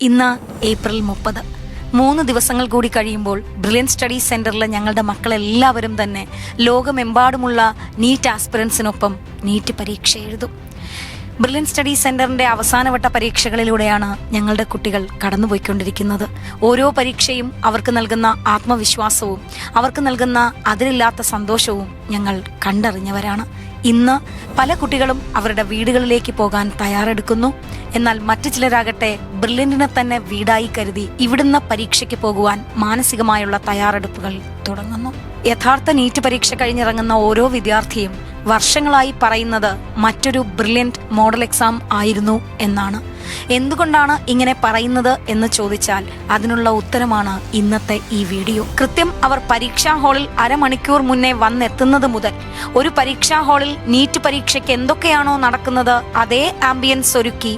ഇന്ന് ഏപ്രിൽ 30. 3 ദിവസങ്ങൾ കൂടി കഴിയുമ്പോൾ ബ്രില്യൻറ്റ് സ്റ്റഡി സെന്ററിലെ ഞങ്ങളുടെ മക്കളെല്ലാവരും തന്നെ ലോകമെമ്പാടുമുള്ള നീറ്റ് ആസ്പിറൻസിനൊപ്പം നീറ്റ് പരീക്ഷ എഴുതും. ബ്രില്യൻറ്റ് സ്റ്റഡി സെന്ററിന്റെ അവസാനവട്ട പരീക്ഷകളിലൂടെയാണ് ഞങ്ങളുടെ കുട്ടികൾ കടന്നുപോയിക്കൊണ്ടിരിക്കുന്നത്. ഓരോ പരീക്ഷയും അവർക്ക് നൽകുന്ന ആത്മവിശ്വാസവും അവർക്ക് നൽകുന്ന അതിരില്ലാത്ത സന്തോഷവും ഞങ്ങൾ കണ്ടറിഞ്ഞവരാണ്. ഇന്ന് പല കുട്ടികളും അവരുടെ വീടുകളിലേക്ക് പോകാൻ തയ്യാറെടുക്കുന്നു. എന്നാൽ മറ്റു ചിലരാകട്ടെ ബ്രില്യന്റിനെ തന്നെ വീടായി കരുതി ഇവിടുന്ന് പരീക്ഷയ്ക്ക് പോകുവാൻ മാനസികമായുള്ള തയ്യാറെടുപ്പുകൾ തുടങ്ങുന്നു. യഥാർത്ഥ നീറ്റ് പരീക്ഷ കഴിഞ്ഞിറങ്ങുന്ന ഓരോ വിദ്യാർത്ഥിയും വർഷങ്ങളായി പറയുന്നത് മറ്റൊരു ബ്രില്യന്റ് മോഡൽ എക്സാം ആയിരുന്നു എന്നാണ്. എന്തുകൊണ്ടാണ് ഇങ്ങനെ പറയുന്നത് എന്ന് ചോദിച്ചാൽ അതിനുള്ള ഉത്തരമാണ് ഇന്നത്തെ ഈ വീഡിയോ. കൃത്യം അവർ പരീക്ഷാ ഹാളിൽ അരമണിക്കൂർ മുന്നേ വന്നെത്തുന്നത് മുതൽ ഒരു പരീക്ഷാ ഹാളിൽ നീറ്റ് പരീക്ഷയ്ക്ക് എന്തൊക്കെയാണോ നടക്കുന്നത് അതേ ആംബിയൻസ് ഒരുക്കി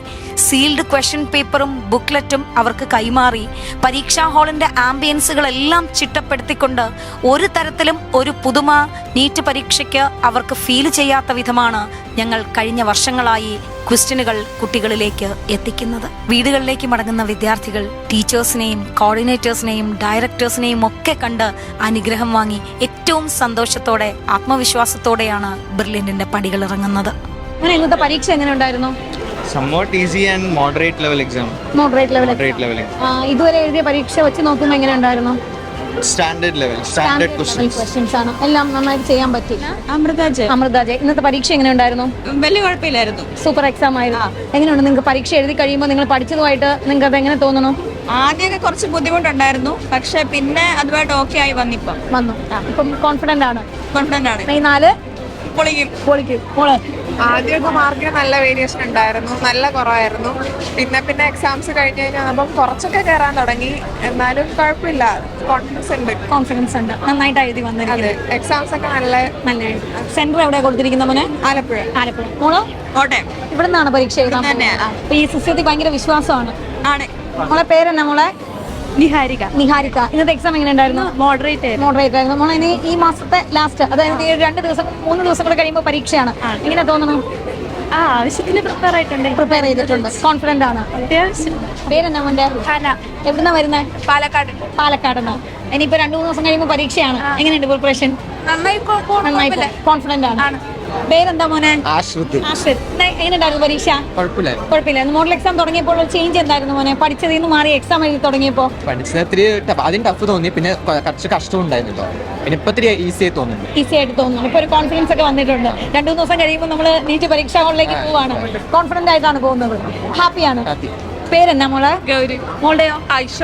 സീൽഡ് ക്വസ്റ്റ്യൻ പേപ്പറും ബുക്ക്ലെറ്റും അവർക്ക് കൈമാറി പരീക്ഷാ ഹാളിന്റെ ആംബിയൻസുകളെല്ലാം ചിട്ടപ്പെടുത്തിക്കൊണ്ട് ഒരു തരത്തിലും ഒരു പുതുമ നീറ്റ് പരീക്ഷയ്ക്ക് അവർക്ക് ഫീൽ ചെയ്യാത്ത വിധമാണ് ഞങ്ങൾ കഴിഞ്ഞ വർഷങ്ങളായി ക്വസ്റ്റ്യനുകൾ കുട്ടികളിലേക്ക് എത്തിക്കുന്നത്. വീടുകളിലേക്ക് മടങ്ങുന്ന വിദ്യാർത്ഥികൾ ടീച്ചേഴ്സിനെയും കോർഡിനേറ്റേഴ്സിനെയും ഡയറക്ടേഴ്സിനെയും ഒക്കെ കണ്ട് അനുഗ്രഹം വാങ്ങി ഏറ്റവും സന്തോഷത്തോടെ ആത്മവിശ്വാസത്തോടെയാണ് ബ്രില്യന്റിന്റെ പടികൾ ഇറങ്ങുന്നത്. ഇന്നത്തെ പരീക്ഷ എങ്ങനെ ഉണ്ടായിരുന്നു? Somewhat easy and moderate level exam. Moderate level. ഇതുവരെ എഴുതിയ പരീക്ഷ വെച്ച് നോക്കുമ്പോൾ എങ്ങനെ ഉണ്ടായിരുന്നു? Standard questions ആണ്. എല്ലാം നന്നായിട്ട് ചെയ്യാൻ പറ്റി. അമൃത ഇന്നത്തെ പരീക്ഷ എങ്ങനെ ഉണ്ടായിരുന്നു? വലിയ കുഴപ്പമില്ലായിരുന്നു. സൂപ്പർ എക്സാം ആയിരുന്നു. എങ്ങനെയുണ്ട് നിങ്ങൾക്ക് പരീക്ഷ എഴുതി കഴിയുമ്പോൾ നിങ്ങൾ പഠിച്ചതുമായിട്ട് നിങ്ങൾക്ക് അത് എങ്ങനെ തോന്നുന്നു? ആദ്യമൊക്കെ കുറച്ച് ബുദ്ധിമുട്ടുണ്ടായിരുന്നു, പക്ഷെ പിന്നെ അതുമായിട്ട് ഓക്കെ ആയി വന്നു. ഇപ്പം കോൺഫിഡന്റ് ആണ്. ഈ 4 പൊളിക്കും. ആദ്യമൊക്കെ മാർക്കിന് നല്ല വേരിയേഷൻ ഉണ്ടായിരുന്നു, നല്ല കുറവായിരുന്നു. പിന്നെ എക്സാംസ് കഴിഞ്ഞ് കഴിഞ്ഞാൽ കുറച്ചൊക്കെ കയറാൻ തുടങ്ങി. എന്നാലും കുഴപ്പമില്ല, കോൺഫിഡൻസ് ഉണ്ട്. നന്നായിട്ട് എഴുതി വന്നിരിക്കുന്നത്. എക്സാംസ് ഒക്കെ നല്ല സെന്റർ എവിടെ കൊടുത്തിരിക്കുന്ന മോനെ? ആലപ്പുഴ. മോളോ? കോട്ടയം. ഇവിടെ നിന്നാണ് പരീക്ഷ എഴുതാൻ? ഈ സിസ്റ്റത്തിൽ ഭയങ്കര വിശ്വാസമാണ്. മോളെ പേരെന്നാ? മോളെ നിഹാരിക. ഇന്നത്തെ എക്സാം എങ്ങനെ ഉണ്ടായിരുന്നു? മോഡറേറ്റ് ആയിരുന്നു. മോളെ ഇനി ഈ മാസത്തെ ലാസ്റ്റ്, അതായത് 3 ദിവസം കൂടെ കഴിയുമ്പോൾ പരീക്ഷയാണ്. എങ്ങനെ തോന്നുന്നു? ആവശ്യത്തിന് പ്രിപ്പയർ ചെയ്തിട്ടുണ്ട്. കോൺഫിഡന്റ് ആണ്. പേരെന്നാ മോന്റെ? എവിടുന്നാ വരുന്നത്? പാലക്കാട്. ഇനിയിപ്പോ 2-3 ദിവസം കഴിയുമ്പോൾ പരീക്ഷയാണ്. എങ്ങനെയുണ്ട് പ്രിപ്പറേഷൻ? നന്നായി കോൺഫിഡന്റ് ആണ്. പേരെന്താ മോനെ? ആശ്രിത്. എങ്ങനെയുണ്ടായിരുന്നു പരീക്ഷ? കുഴപ്പമില്ല. മോഡൽ എക്സാം തുടങ്ങിയപ്പോൾ ചേഞ്ച് എന്തായിരുന്നു മോനെ? പഠിച്ചതിൽ നിന്ന് മാറി എക്സാം എഴുതി തുടങ്ങിയപ്പോ ആദ്യം ടഫ് തോന്നി, പിന്നെ കുറച്ച് കഷ്ടം ഉണ്ടായിരുന്നു. പിന്നെ ഇപ്പൊ ഈസി ആയിട്ട് തോന്നുന്നു. ഇപ്പൊ ഒരു കോൺഫിഡൻസ് ഒക്കെ വന്നിട്ടുണ്ട്. 2-3 ദിവസം കഴിയുമ്പോൾ നമ്മൾ നീറ്റ് പരീക്ഷാ ഹാളിലേക്ക് പോവാണ്. കോൺഫിഡന്റ് ആയിട്ടാണ് പോകുന്നത്. ഹാപ്പിയാണ്. പേരെന്നാ മോളെ? ഗൗരി. മോളുടെയോ? ആയിഷ.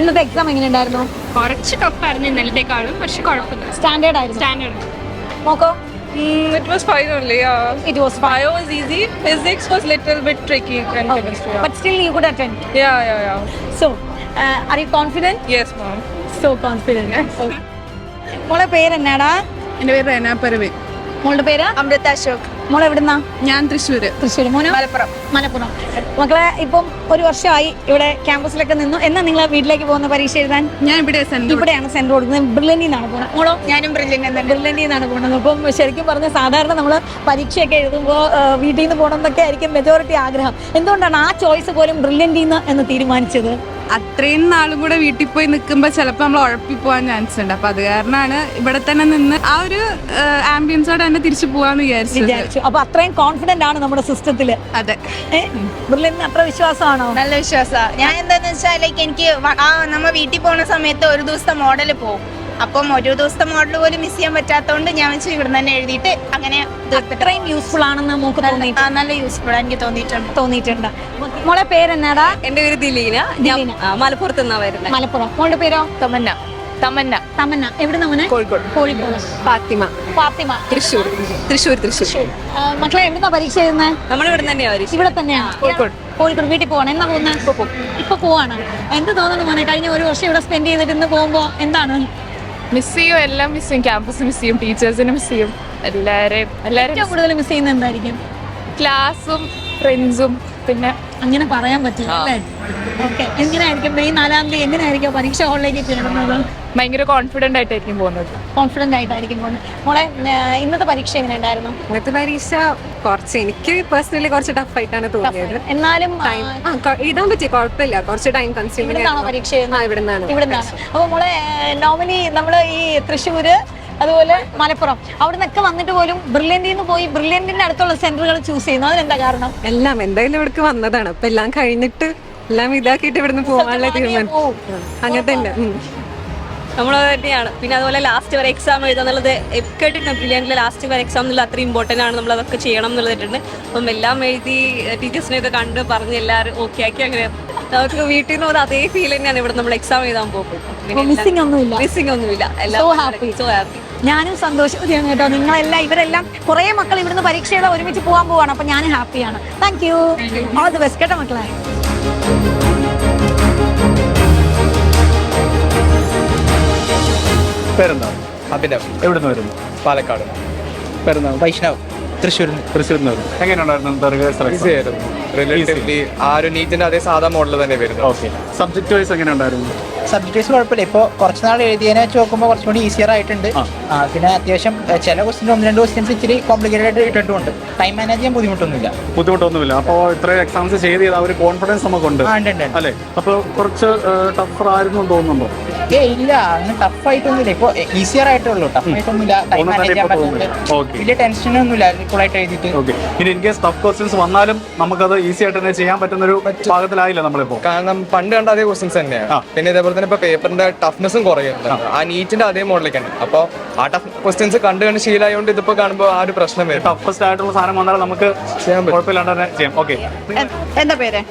ഇന്നത്തെ എക്സാം എങ്ങനെ ഉണ്ടായിരുന്നു? കുറച്ച് ടഫായിരുന്നു ഇന്നലത്തേക്കാളും, പക്ഷെ കുഴപ്പമില്ല. സ്റ്റാൻഡേർഡ് ആയിരുന്നു. മോക്കോ? It was fine only. It was fine. Bio was easy. Physics was little bit tricky and chemistry. But still you could attend. Yeah. So, are you confident? Yes, ma'am. So confident. മോളെ പേരെന്നാടാ? എൻ്റെ പേര് റെന പരവേ. മോളുടെ പേര്? അമൃത അശോക്. മോളെ എവിടുന്നാ? ഞാൻ തൃശ്ശൂർ. മോനോ? മലപ്പുറം. മക്കളെ ഇപ്പം 1 വർഷമായി ഇവിടെ ക്യാമ്പസിലൊക്കെ നിന്നു. എന്നാ നിങ്ങൾ വീട്ടിലേക്ക് പോകുന്ന പരീക്ഷ എഴുതാൻ? ഞാൻ ഇവിടെയാണ് സെന്റർ കൊടുക്കുന്നത്. ബ്രില്യന്റിൽ നിന്നാണ് പോകുന്നത്. മോളോ? ഞാനും ബ്രില്യന്റിൽ നിന്നാണ് പോകുന്നത്. അപ്പം ശരിക്കും പറഞ്ഞ സാധാരണ നമ്മൾ പരീക്ഷയൊക്കെ എഴുതുമ്പോൾ വീട്ടിൽ നിന്ന് പോകണം എന്നൊക്കെ ആയിരിക്കും മെജോറിറ്റി ആഗ്രഹം. എന്തുകൊണ്ടാണ് ആ ചോയ്സ് പോലും ബ്രില്യന്റിൽ നിന്ന് എന്ന് തീരുമാനിച്ചത്? അത്രയും നാളും കൂടെ വീട്ടിൽ പോയി നിൽക്കുമ്പോൾ ചിലപ്പോൾ നമ്മൾ ഉഴപ്പിപ്പോവാൻ ചാൻസ് ഉണ്ട്. അപ്പൊ അത് കാരണമാണ് ഇവിടെ തന്നെ നിന്ന് ആ ഒരു ആംബിയൻസോടെ തന്നെ തിരിച്ചു പോവാന്ന് വിചാരിച്ചു. അപ്പൊ അത്രയും കോൺഫിഡന്റ് ആണ് നമ്മുടെ സിസ്റ്റത്തില്. അതെ. ബ്രില്യന്റിന് അത്ര വിശ്വാസമാണോ? നല്ല വിശ്വാസമാണ്. ഞാൻ എന്താന്ന് വെച്ചാൽ എനിക്ക് നമ്മ വീട്ടിൽ പോകുന്ന സമയത്ത് ഒരു ദിവസത്തെ മോഡൽ പോകും. അപ്പം ഒരു ദിവസത്തെ മോഡൽ പോലും മിസ് ചെയ്യാൻ പറ്റാത്തതുകൊണ്ട് ഞാൻ വെച്ച് ഇവിടെ തന്നെ എഴുതിയിട്ട് അങ്ങനെ അത്രയും യൂസ്ഫുൾ ആണെന്ന് നമുക്ക് നല്ല യൂസ്ഫുൾ എനിക്ക് തോന്നിയിട്ടുണ്ട്. മോളെ പേരെന്നാടാ? എന്റെ പേര് ദിലീന. ഞാൻ മലപ്പുറത്ത് നിന്നാ വരുന്നത്. മലപ്പുറം. മോളുടെ പേരോ? തമന്ന. എവിടുന്ന മോനെ? കോഴിക്കോട്. ഫാത്തിമ. തൃശ്ശൂർ. മക്കളെ എവിടുന്നാ പരീക്ഷ എഴുതുന്നത്? നമ്മളിവിടെ തന്നെയാ പരീക്ഷ. ഇവിടെ തന്നെയാണ്. കോഴിക്കോട്. വീട്ടിൽ പോവാണ്. എന്നാ പോകുന്നത്? ഇപ്പൊ പോവാണ്. എന്ത് തോന്നുന്നു മോനെ? കഴിഞ്ഞ 1 വർഷം ഇവിടെ സ്പെൻഡ് ചെയ്തിട്ട് ഇന്ന് പോകുമ്പോ എന്താണ്? മിസ് ചെയ്യും, എല്ലാം മിസ് ചെയ്യും. ക്യാമ്പസ് മിസ് ചെയ്യും, ടീച്ചേഴ്സിനെ മിസ് ചെയ്യും, എല്ലാവരെയും കൂടുതൽ മിസ് ചെയ്യുന്നത് എന്തായിരിക്കും? ക്ലാസ്സും ഫ്രണ്ട്സും പിന്നെ അങ്ങനെ പറയാൻ പറ്റില്ല അല്ലേ? ഓക്കെ, എങ്ങനെയായിരിക്കും മെയ് 4-ാം തീയതി എങ്ങനെയായിരിക്കും പരീക്ഷ ഹാളിലേക്ക് കയറുന്നത്? ഭയങ്കര കോൺഫിഡന്റ് ആയിട്ടായിരിക്കും പോകുന്നത്. കോൺഫിഡന്റ് ആയിട്ടായിരിക്കും പോകുന്നത്. മോളെ, ഇന്നത്തെ പരീക്ഷ എങ്ങനെ ഉണ്ടായിരുന്നു? ഇന്നത്തെ പരീക്ഷ എനിക്ക് പേഴ്സണലി കുറച്ച് ടഫായിട്ടാണ് തോന്നിയത്. എന്നാലും ഇടാൻ പറ്റി, കുഴപ്പമില്ല. കുറച്ച് ടൈം കൺസ്യൂമിംഗ് ഇവിടുന്നാണോ പരീക്ഷ ചെയ്യുന്നത്? ഇവിടുന്നാണ്. അപ്പൊ മോളെ, നോർമലി നമ്മള് ഈ തൃശ്ശൂര് അതുപോലെ മലപ്പുറം അവിടെ നിന്നൊക്കെ വന്നിട്ട് പോലും ബ്രില്യന്റിൽ നിന്ന് പോയി ബ്രില്യന്റിന്റെ അടുത്തുള്ള സെന്ററുകൾ ചൂസ് ചെയ്യുന്നു. അതിനെന്താ കാരണം? എല്ലാം എന്തായാലും ഇവിടേക്ക് വന്നതാണ്. അപ്പൊ എല്ലാം കഴിഞ്ഞിട്ട് എല്ലാം ഇതാക്കിയിട്ട് ഇവിടുന്ന് പോകാനുള്ള തീരുമാനം അങ്ങനത്തെ ഉണ്ട്. നമ്മളത് തന്നെയാണ്. പിന്നെ അതുപോലെ ലാസ്റ്റ് വരെ എക്സാം എഴുതാന്നുള്ളത് കേട്ടിട്ടുണ്ട്. ബ്രില്യൻറ്റിൽ ലാസ്റ്റ് വരെ എക്സാം എന്നുള്ള അത്ര ഇമ്പോർട്ടൻ്റ് ആണ്, നമ്മൾ അതൊക്കെ ചെയ്യണം എന്നുള്ളതിട്ടുണ്ട്. അപ്പം എല്ലാം എഴുതി ടീച്ചേഴ്സിനെയൊക്കെ കണ്ട് പറഞ്ഞ് എല്ലാവരും ഓക്കെ ആക്കി. അങ്ങനെ നമുക്ക് വീട്ടിൽ നിന്ന് പോകുന്ന അതേ ഫീൽ തന്നെയാണ് ഇവിടെ നമ്മൾ എക്സാം എഴുതാൻ പോകും. മിസ്സിംഗ് ഒന്നുമില്ല. എല്ലാം സോ ഹാപ്പി. ഞാനും സന്തോഷവതിയാണ് കേട്ടോ. നിങ്ങളെല്ലാം ഇവരെല്ലാം കുറെ മക്കൾ ഇവിടുന്ന് പരീക്ഷയുടെ ഒരുമിച്ച് പോകാൻ പോവാണ്. അപ്പൊ ഞാൻ ഹാപ്പിയാണ്. Thank you. All the best കേട്ടോ മക്കളെ. പേരെന്താ? അഭിനവ്. എവിടുന്ന് വരുന്നു? പാലക്കാട്. പേരെന്താണ്? വൈഷ്ണവ്. തൃശ്ശൂരിൽ തൃശ്ശൂരിൽ വരുന്നു. എങ്ങനെയുണ്ടായിരുന്നു റിഹേഴ്സൽ? ഈസി ആയിരുന്നു. റിലേറ്റീവ്ലി ആ ഒരു നീറ്റിന്റെ അതേ സാധാ മോഡൽ തന്നെ വരുന്നു. ഓക്കെ. സബ്ജക്ട് വൈസ് എങ്ങനെയുണ്ടായിരുന്നു? സബ്ജക്ട് വൈസ് കുഴപ്പമില്ല. ഇപ്പോൾ കുറച്ച് നാൾ എഴുതിയതിനെ വെച്ച് നോക്കുമ്പോൾ കുറച്ചും കൂടി ഈസിയർ ആയിട്ടുണ്ട്. പിന്നെ അത്യാവശ്യം ചില ക്വസ്റ്റ്യൻ 1-2 ക്വസ്റ്റ്യൻസ് ഇച്ചിരി കോംപ്ലിക്കേറ്റഡ് ആയിട്ട് ഇട്ടിട്ടുണ്ട്. ടൈം മാനേജ് ചെയ്യാൻ ബുദ്ധിമുട്ടൊന്നുമില്ല. അപ്പോൾ ഇത്രയും എക്സാംസ് ചെയ്ത് ആ ഒരു കോൺഫിഡൻസ് നമുക്കുണ്ട് അല്ലേ? അപ്പോൾ കുറച്ച് ടഫർ ആയിരുന്നു തോന്നുന്നുണ്ടോ? ഇല്ല, അങ്ങനെ ടഫ് ആയിട്ടൊന്നുമില്ല. ഇപ്പോൾ ഈസിയർ ആയിട്ടേ ഉള്ളൂ. ടഫ് ആയിട്ടൊന്നുമില്ല. ടൈം മാനേജ് ചെയ്യാൻ പറ്റുന്നുണ്ട്. വലിയ ടെൻഷനൊന്നുമില്ല ഫുള്ളായിട്ട് എഴുതിയിട്ട്. ഓക്കെ. ഇനി ഇൻ കേസ് ടഫ് ക്വസ്റ്റ്യൻസ് വന്നാലും നമുക്കത് ഈസി ആയിട്ട് തന്നെ ചെയ്യാൻ പറ്റുന്ന ഒരു ഭാഗത്തിലായില്ല നമ്മളിപ്പോൾ. കാരണം പണ്ട് കണ്ട അതേ ക്വസ്റ്റ്യൻസ് തന്നെയാണ്. പിന്നെ ഇതേപോലെ തന്നെ ഇപ്പൊ പേപ്പറിന്റെ ടഫ്നെസ്സും കുറയുന്നുണ്ട്. ആ നീറ്റിന്റെ അതേ മോഡലേക്കാണ്. അപ്പോൾ ആ ടഫ് ക്വസ്റ്റ്യൻസ് കണ്ട് ശീലമായതുകൊണ്ട് ഇതിപ്പോ കാണുമ്പോൾ ആ ഒരു പ്രശ്നം വരും. ടഫസ്റ്റ് ആയിട്ടുള്ള സാധനം വന്നാൽ നമുക്ക് ചെയ്യാൻ കുഴപ്പമില്ലാണ്ട് തന്നെ ചെയ്യാം. ഓക്കെ. എന്താ പേര്?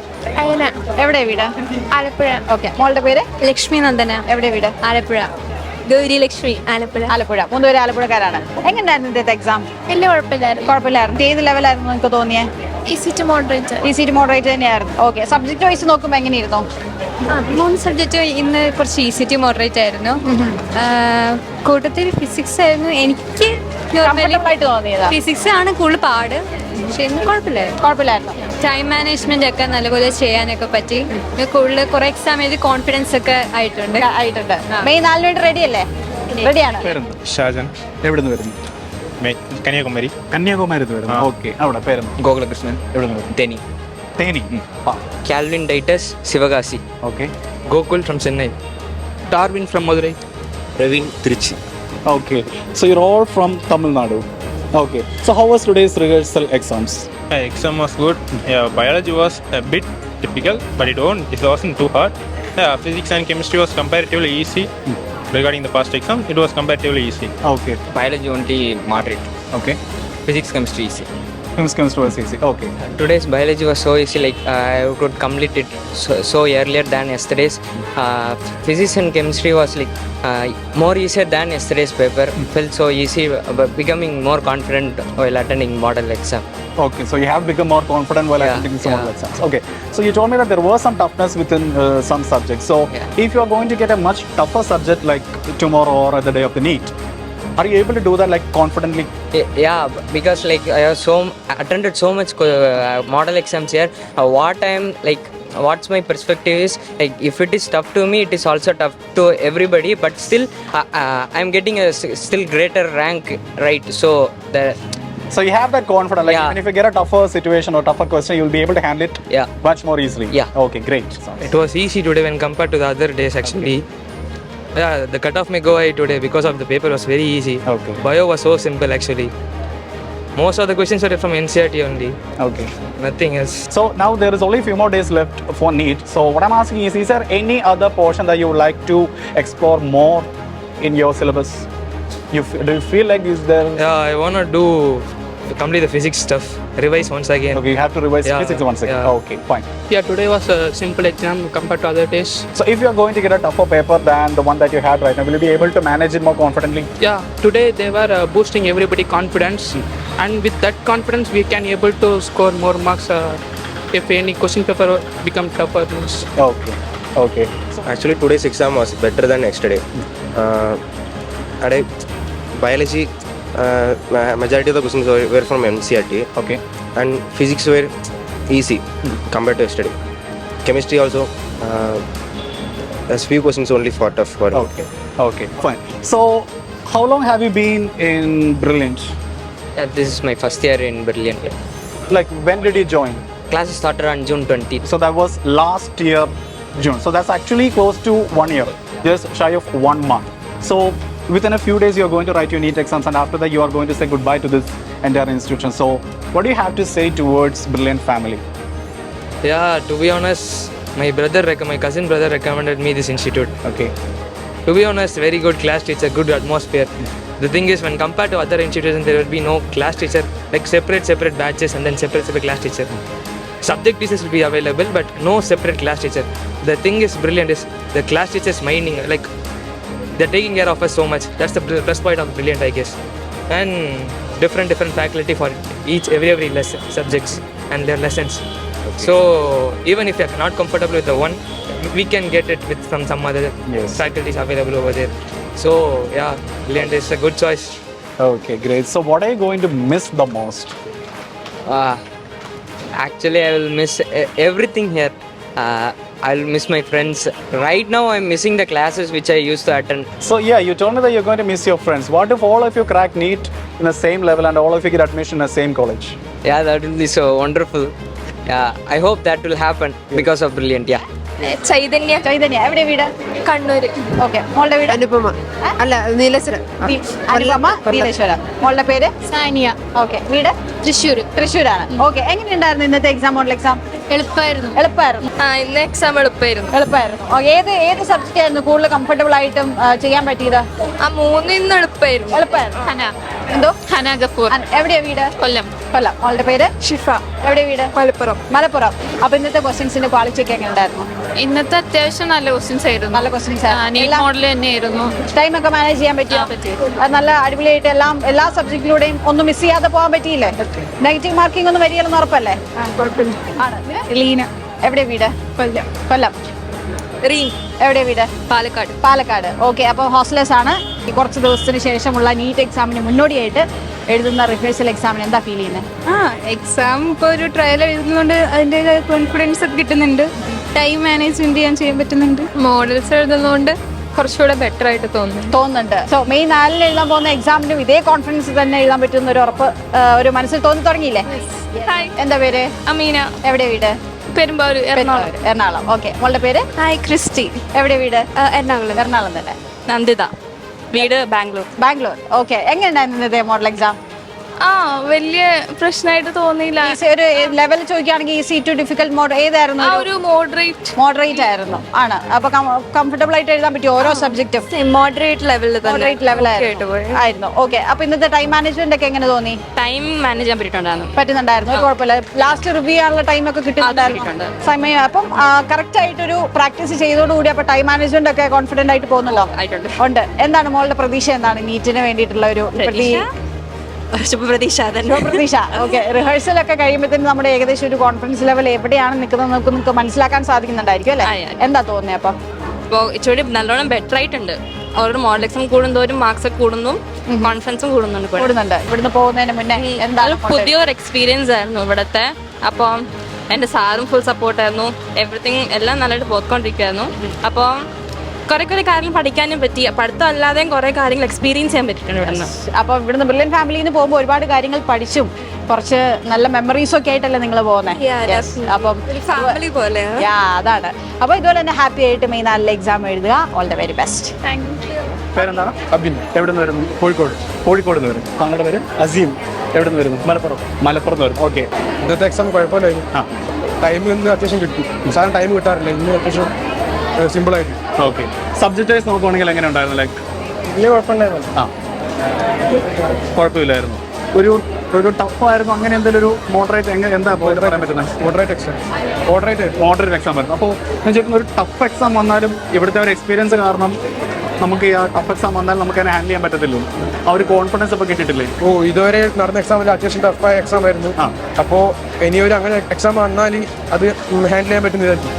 എവിടെ വീട്? ആലപ്പുഴ. ഓക്കെ. മോളുടെ പേര്? ലക്ഷ്മി നന്ദന. എവിടെ വീട്? ആലപ്പുഴ. ഗൗരി ലക്ഷ്മി. ആലപ്പുഴ. ആലപ്പുഴ. 3 പേര് ആലപ്പുഴക്കാരാണ്. എങ്ങനെയായിരുന്നു ഇന്നത്തെ എക്സാം? വലിയ കുഴപ്പമില്ലായിരുന്നു. കുഴപ്പമില്ലായിരുന്നു. ഏത് ലെവലായിരുന്നു നിങ്ങൾക്ക് തോന്നിയേ? Easy to moderate. Easy to moderate തന്നെയായിരുന്നു. ഓക്കെ. സബ്ജക്ട് വൈസ് നോക്കുമ്പോൾ എങ്ങനെയായിരുന്നു? 3 സബ്ജക്റ്റ് ഇന്ന് കുറച്ച് ഈസി ടു മോഡറേറ്റ് ആയിരുന്നു. കൂട്ടത്തിൽ ഫിസിക്സ് ആയിരുന്നു എനിക്ക് ആയിട്ട് തോന്നിയതാ. ഫിസിക്സ് ആണ് കൂടുതൽ പാട്. പക്ഷെ ഇന്ന് കുഴപ്പമില്ലായിരുന്നു. ടൈം മാനേജ്മെന്റ് ഒക്കെ നല്ലപോലെ ചെയ്യാനൊക്കെ പറ്റി. കൂടുതൽ കുറെ എക്സാം എഴുതി കോൺഫിഡൻസ് ഒക്കെ ആയിട്ടുണ്ട്. മെയ് 4 വേണ്ടി റെഡി അല്ലേ? റെഡിയാണ്. ഷാജൻ. എവിടുന്ന് വരുന്നു? കന്യാകുമാരി. കന്യാകുമാരി വരുന്നു. ഓക്കെ. അവിടെ പേരെന്താ? ഗോകുലകൃഷ്ണൻ. എവിടുന്ന് വരുന്നു? Theni. Theni. Calvin Daitas, Sivagasi. Okay. Gokul from Chennai. Darwin from Madurai. Ravin Trichy. Okay. So you're all from Tamil Nadu. Okay. So how was today's rehearsal exams? Exam was good. Yeah, biology was a bit difficult, but it wasn't too hard. Physics and chemistry was comparatively easy. Regarding the past exam, it was comparatively easy. Okay. Biology only moderate. Okay. Physics, chemistry easy. Chemistry was easy. Okay. Today's biology was so easy, like I could complete it so earlier than yesterday's. Physics and chemistry was like more easier than yesterday's paper. Felt so easy, but becoming more confident while attending model exam. Okay. So you have become more confident while attending some of the exams. Okay. So you told me that there was some toughness within some subjects. So if you are going to get a much tougher subject like tomorrow or at the day of the NEET, are you able to do that like confidently? Yeah, because like I have attended so much model exams here. What's my perspective is like if it is tough to me, it is also tough to everybody. But still, I'm getting a still greater rank, right? So you have that confidence. Like even if you get a tougher situation or tougher question, you'll be able to handle it much more easily. Yeah. Okay, great. It was easy today when compared to the other days actually. Yeah, the cutoff may go high today because of the paper was very easy. Okay. Bio was so simple actually. Most of the questions were from NCERT only. Okay. Nothing else. So now there is only a few more days left for NEET. So what I'm asking is there any other portion that you would like to explore more in your syllabus? Do you feel like is there? Yeah, I want to complete the physics stuff. Revise once again. Okay, you have to revise physics once again. Yeah. Okay, fine. Yeah, today was a simple exam compared to other days. So if you are going to get a tougher paper than the one that you had right now, will you be able to manage it more confidently? Yeah, today they were boosting everybody confidence, and with that confidence we can able to score more marks if any question paper become tougher. Okay, okay. Actually, today's exam was better than yesterday. Biology, majority of the questions were from NCERT. Okay. And physics were easy compared to yesterday. Chemistry also, there's few questions only for tough for me. Okay, fine. So, how long have you been in Brilliant? Yeah, this is my first year in Brilliant. Like, when did you join? Classes started on June 20th. So that was last year, June. So that's actually close to 1 year, just shy of 1 month. So within a few days, you're going to write your NEET exams, and after that, you are going to say goodbye to this entire institution. So what do you have to say towards Brilliant family? Yeah, to be honest, my cousin brother recommended me this institute. Okay. To be honest, very good class teacher, good atmosphere. The thing is, when compared to other institutions, there will be no class teacher, like separate batches and then separate class teacher. Subject pieces will be available, but no separate class teacher. The thing is brilliant is the class teachers minding, like they're taking care of us so much. That's the plus point of Brilliant, I guess. And different faculty for every lesson, subjects and their lessons. So even if you're not comfortable with the one, we can get it with from some other faculties available over there. So yeah, Brilliant is a good choice. Okay, great. So what are you going to miss the most? Actually, I will miss everything here. I'll miss my friends. Right now, I'm missing the classes which I used to attend. So yeah, you told me that you're going to miss your friends. What if all of you crack NEET in the same level and all of you get admission in the same college? Yeah, that will be so wonderful. Yeah, I hope that will happen because of Brilliant. Yeah. Chaitanya എവിടെ വീട്? Kannur. Okay, മോളുടെ വീട്? അനുപമ. അല്ല, നീലേശ്വരം. അനുപമ, നീലേശ്വരം. മോളുടെ പേര്? Sania. Okay, വീട്? തൃശ്ശൂരാണ്. Okay, എങ്ങനെയുണ്ടായിരുന്നു ഇന്നത്തെ എക്സാം? മോഡൽ എക്സാം എളുപ്പമായിരുന്നു. ഇന്ന് എക്സാം എളുപ്പമായിരുന്നു. ഏത് സബ്ജക്റ്റ് ആയിരുന്നു കൂടുതൽ കംഫർട്ടബിൾ ആയിട്ടും ചെയ്യാൻ പറ്റിയത്? ഇന്ന് എളുപ്പമായിരുന്നു. എന്തോ? ഹന ഗഫൂർ. എവിടെയാ വീട്? കൊല്ലം. മോളുടെ പേര്? ഷിഫ. എവിടെ വീട്? മലപ്പുറം. അപ്പൊ ഇന്നത്തെ ക്വസ്റ്റ്യൻസിന്റെ ക്വാളിറ്റി ഒക്കെ എങ്ങനെ ഉണ്ടായിരുന്നു? ഇന്നത്തെ അത്യാവശ്യം നല്ല ക്വസ്റ്റ്യൻസ് ആയിരുന്നു. നല്ല ക്വസ്റ്റ്യൻസ് നീറ്റ് മോഡൽ തന്നെയായിരുന്നു. ടൈം ഒക്കെ മാനേജ് ചെയ്യാൻ പറ്റിയോ? അത് നല്ല അടിപൊളിയായിട്ട് എല്ലാ സബ്ജക്റ്റിലൂടെയും ഒന്നും മിസ് ചെയ്യാതെ പോകാൻ പറ്റിയില്ലേ? നെഗറ്റീവ് മാർക്കിംഗ് ഒന്നും വരികയെന്ന് ഉറപ്പല്ലേ? ആണ്. ലീന. എവിടെ വീട്? കൊല്ലം. റീൻ. എവിടെ വീട്? പാലക്കാട്. ഓക്കെ, അപ്പോൾ ഹോസ്റ്റലേഴ്സ് ആണ്. കുറച്ച് ദിവസത്തിന് ശേഷമുള്ള നീറ്റ് എക്സാമിന് മുന്നോടിയായിട്ട് എഴുതുന്ന റിഹേഴ്സൽ എക്സാമിന് എന്താ ഫീൽ ചെയ്യുന്നത്? എക്സാം ഇപ്പോൾ ഒരു ട്രയൽ എഴുതുന്നതുകൊണ്ട് അതിൻ്റെ കോൺഫിഡൻസ് ഒക്കെ കിട്ടുന്നുണ്ട്. ടൈം മാനേജ്മെന്റ് ചെയ്യാൻ പറ്റുന്നുണ്ട്. മോഡൽസ് എഴുതുന്നതുകൊണ്ട് കുറച്ചുകൂടെ ബെറ്റർ ആയിട്ട് തോന്നുന്നുണ്ട്. സോ മെയ് 4 എഴുതാൻ പോകുന്ന എക്സാമിനും ഇതേ കോൺഫിഡൻസ് തന്നെ എഴുതാൻ പറ്റുന്ന ഒരു ഉറപ്പ് ഒരു മനസ്സിൽ തോന്നി തുടങ്ങിയില്ലേ? എന്താ പേര്? അമീന. എവിടെ വീട്? പെരുമ്പാവൂർ, എറണാകുളം. ഓക്കെ, മോളുടെ പേര്? ക്രിസ്റ്റി. എവിടെ വീട്? എറണാകുളം തന്നെ. നന്ദിത. വീട് ബാംഗ്ലൂർ. ഓക്കെ, എങ്ങനെയുണ്ടായിരുന്നു ഇന്നത്തെ മോഡൽ എക്സാം? വലിയ പ്രശ്നമായിട്ട് തോന്നിയില്ല. ഒരു ലെവൽ ചോദിക്കുകയാണെങ്കിൽ ഈസി ടു ഡിഫിക്കൽട്ട് മോഡ് ഏതായിരുന്നു? ഒരു മോഡറേറ്റ് ആയിരുന്നു. ആണ്. അപ്പൊ കംഫർട്ടബിൾ ആയിട്ട് എഴുതാൻ പറ്റും ഓരോ സബ്ജക്റ്റും? മോഡറേറ്റ് ലെവലായിരുന്നു. ഓക്കെ, അപ്പൊ ഇന്നത്തെ ടൈം മാനേജ്മെന്റ് ഒക്കെ എങ്ങനെ തോന്നി? ടൈം മാനേജ് ചെയ്യാൻ പറ്റുന്നുണ്ടായിരുന്നു. ഒരു കുഴപ്പമില്ല. ലാസ്റ്റ് റിവ്യൂ ചെയ്യാനുള്ള ടൈം ഒക്കെ കിട്ടുന്നുണ്ടായിരുന്നു സമയം. അപ്പം കറക്റ്റ് ആയിട്ടൊരു പ്രാക്ടീസ് ചെയ്തോടുകൂടി അപ്പൊ ടൈം മാനേജ്മെന്റ് ഒക്കെ കോൺഫിഡന്റ് ആയിട്ട് പോകുന്നല്ലോ? ഉണ്ട്. എന്താണ് മോളുടെ പ്രതീക്ഷ? എന്താണ് നീറ്റിന് വേണ്ടിയിട്ടുള്ള ഒരു പ്രതീക്ഷ? ഓക്കെ, റിഹേഴ്സൽ ഒക്കെ കഴിയുമ്പോഴത്തേനും നമ്മുടെ ഏകദേശം ഒരു കോൺഫിഡൻസ് ലെവൽ എവിടെയാണ് നിൽക്കുന്നത് നമുക്ക് മനസ്സിലാക്കാൻ സാധിക്കുന്നുണ്ടായിരിക്കും അല്ലേ? എന്താ തോന്നിയത്? അപ്പൊ ഇപ്പോൾ ഇച്ചിരി നല്ലോണം ബെറ്റർ ആയിട്ടുണ്ട്. ഓരോ മോഡൽ എക്സാം കൂടുന്തോറും മാർക്സ് ഒക്കെ കൂടുന്നു, കോൺഫിഡൻസും കൂടുന്നുണ്ട്. ഇവിടുന്ന് പോകുന്നതിന് മുന്നേ എന്താണ് പുതിയൊരു എക്സ്പീരിയൻസ് ആയിരുന്നു ഇവിടുത്തെ. അപ്പം എൻ്റെ സാറും ഫുൾ സപ്പോർട്ടായിരുന്നു. എവറിത്തിങ് എല്ലാം നല്ലതായിട്ട് പോയിക്കൊണ്ടിരിക്കുകയായിരുന്നു. അപ്പോൾ കുറെ കാര്യങ്ങൾ പഠിക്കാനും പറ്റി. പഠിത്തം അല്ലാതെയും കുറെ കാര്യങ്ങൾ എക്സ്പീരിയൻസ് ചെയ്യാൻ പറ്റിയിട്ടുണ്ട് ഇവിടുന്ന്. അപ്പൊ ഇവിടുന്ന് ബ്രില്യന്റ് ഫാമിലിയിൽ നിന്ന് പോകുമ്പോൾ ഒരുപാട് കാര്യങ്ങൾ പഠിച്ചും കുറച്ച് നല്ല മെമ്മറീസും ഒക്കെ ആയിട്ടല്ലേ നിങ്ങൾ പോകുന്നത്? അപ്പം ഫാമിലി പോലെ. അതാണ്. അപ്പൊ ഇതുപോലെ തന്നെ ഹാപ്പി ആയിട്ട് മെയ് 4 എക്സാം എഴുതുക. All the very best. പേരെന്താണ്? അബിൻ. എവിടെ നിന്ന് വരുന്നു? കോഴിക്കോട് നിന്ന് വരും. താങ്കളുടെ പേര്? അസീം. എവിടെ നിന്ന് വരുന്നു? മലപ്പുറത്ത് വരും. ഓക്കെ, ഇന്നത്തെ എക്സാം കുഴപ്പമില്ലായിരുന്നു. ടൈം ഇന്ന് അത്യാവശ്യം കിട്ടി. സാധാരണ ടൈം കിട്ടാറില്ല. ഇന്ന് അത്യാവശ്യം സിമ്പിൾ ആയിട്ട്. ഓക്കെ, സബ്ജക്ട് വൈസ് നോക്കുവാണെങ്കിൽ എങ്ങനെ ഉണ്ടായിരുന്നു? ലൈക്ക് വലിയ കുഴപ്പമുണ്ടായിരുന്നു. കുഴപ്പമില്ലായിരുന്നു. ഒരു ടഫായിരുന്നു. അങ്ങനെ എന്തെങ്കിലും ഒരു മോഡറേറ്റ് എന്താ പറയാൻ പറ്റുന്നത്? മോഡറേറ്റ് എക്സാം ആയിരുന്നു. അപ്പോൾ ഞാൻ ചോദിക്കുന്ന ഒരു ടഫ് എക്സാം വന്നാലും ഇവിടുത്തെ ഒരു എക്സ്പീരിയൻസ് കാരണം നമുക്ക് ഈ ടഫ് എക്സാം വന്നാൽ നമുക്ക് അതിനെ ഹാൻഡിൽ ചെയ്യാൻ പറ്റത്തില്ലോ. ആ ഒരു കോൺഫിഡൻസ് ഇപ്പോൾ കിട്ടിയിട്ടില്ലേ? ഇതുവരെ നടന്ന എക്സാമിൽ അത്യാവശ്യം ടഫായ എക്സാം ആയിരുന്നു. അപ്പോൾ ഇനിയൊരു അങ്ങനെ എക്സാം വന്നാൽ അത് ഹാൻഡിൽ ചെയ്യാൻ പറ്റുന്നതായിരിക്കും.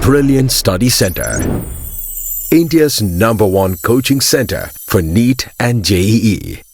Brilliant Study Center, India's #1 coaching center for NEET and JEE.